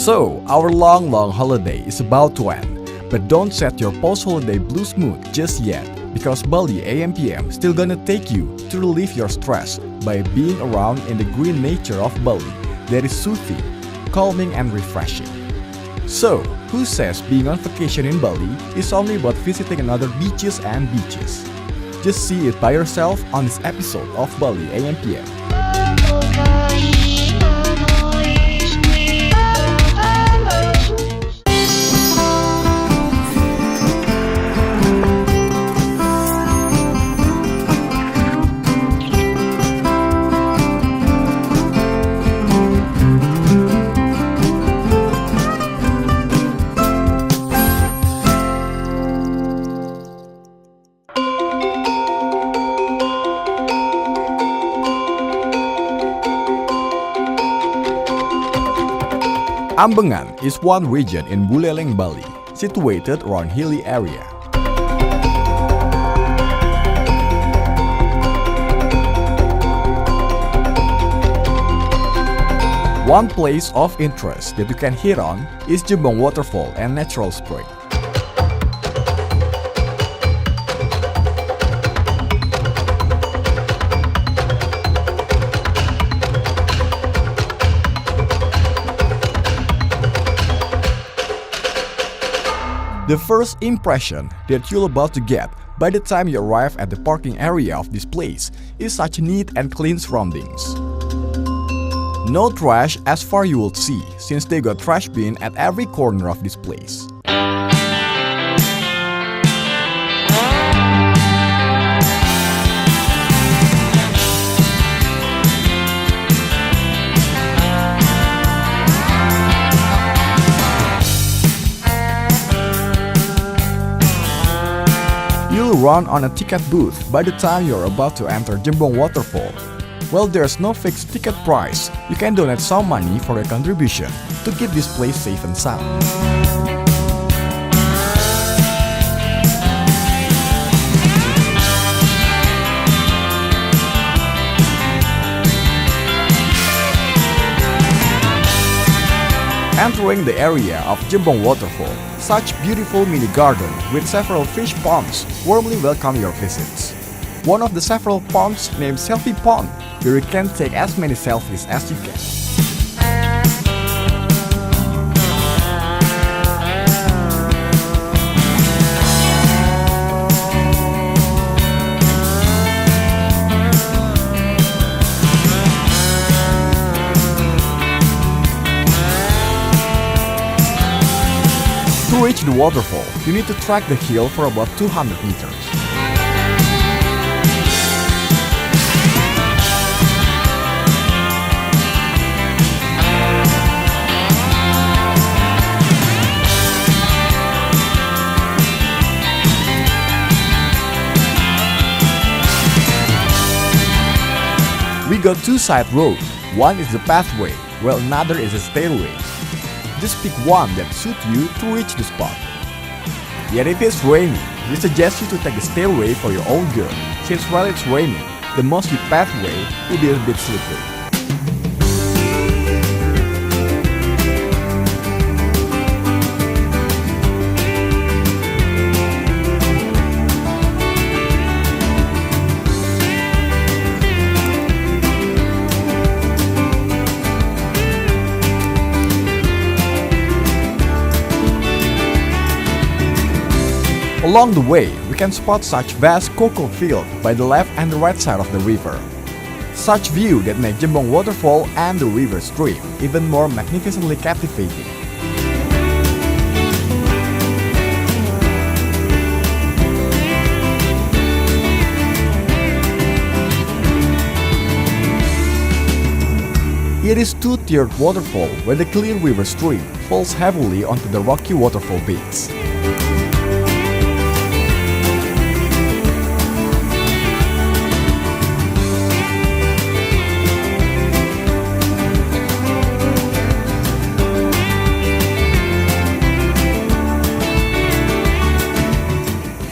So, our long holiday is about to end. But don't set your post-holiday blues mood just yet, because Bali AM/PM still gonna take you to relieve your stress by being around in the green nature of Bali that is soothing, calming and refreshing. So, who says being on vacation in Bali is only about visiting another beaches and beaches? Just see it by yourself on this episode of Bali AM/PM. Ambengan is one region in Buleleng, Bali, situated around hilly area. One place of interest that you can hit on is Jembong Waterfall and Natural Spring. The first impression that you're about to get by the time you arrive at the parking area of this place is such neat and clean surroundings. No trash as far you will see, since they got trash bin at every corner of this place. You'll run on a ticket booth by the time you're about to enter Jembong Waterfall. Well, there's no fixed ticket price. You can donate some money for a contribution to keep this place safe and sound. Entering the area of Jembong Waterfall, such beautiful mini garden with several fish ponds warmly welcome your visits. One of the several ponds named Selfie Pond, where you can take as many selfies as you can. To reach the waterfall, you need to trek the hill for about 200 meters. We got two side roads. One is the pathway, while another is a stairway. Just pick one that suits you to reach the spot. Yet if it's raining, we suggest you to take the stairway for your own good, since while it's raining, the mossy pathway will be a bit slippery. Along the way, we can spot such vast cocoa field by the left and the right side of the river. Such view that make Jembong Waterfall and the river stream even more magnificently captivating. It is two-tiered waterfall where the clear river stream falls heavily onto the rocky waterfall beds.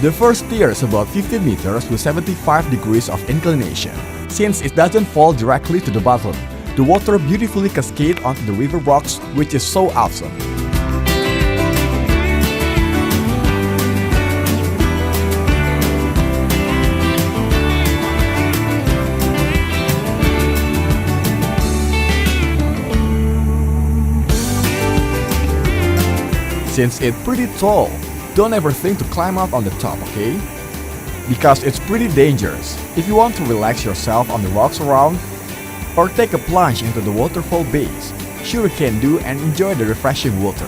The first tier is about 15 meters with 75 degrees of inclination. Since it doesn't fall directly to the bottom, The water beautifully cascades onto the river rocks, which is so awesome. Since it's pretty tall, don't ever think to climb up on the top, okay? Because it's pretty dangerous. If you want to relax yourself on the rocks around, or take a plunge into the waterfall base, sure you can do and enjoy the refreshing water.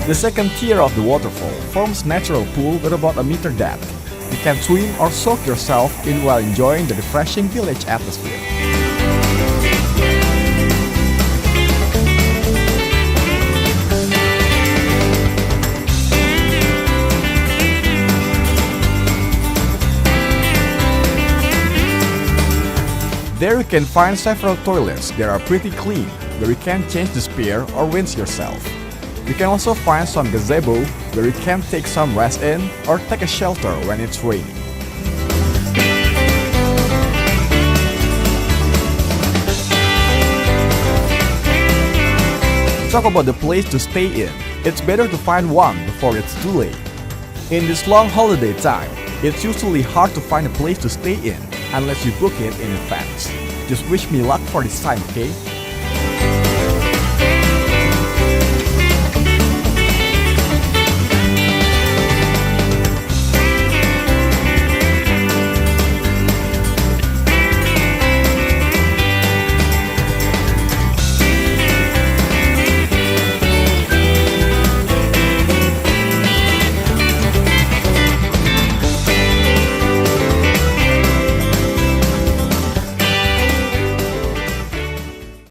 The second tier of the waterfall forms natural pool with about a meter depth. You can swim or soak yourself in while enjoying the refreshing village atmosphere. There you can find several toilets that are pretty clean, where you can change the spare or rinse yourself. You can also find some gazebo where you can take some rest in or take a shelter when it's raining. Talk about the place to stay in. It's better to find one before it's too late. In this long holiday time, it's usually hard to find a place to stay in unless you book it in advance. Just wish me luck for this time, okay?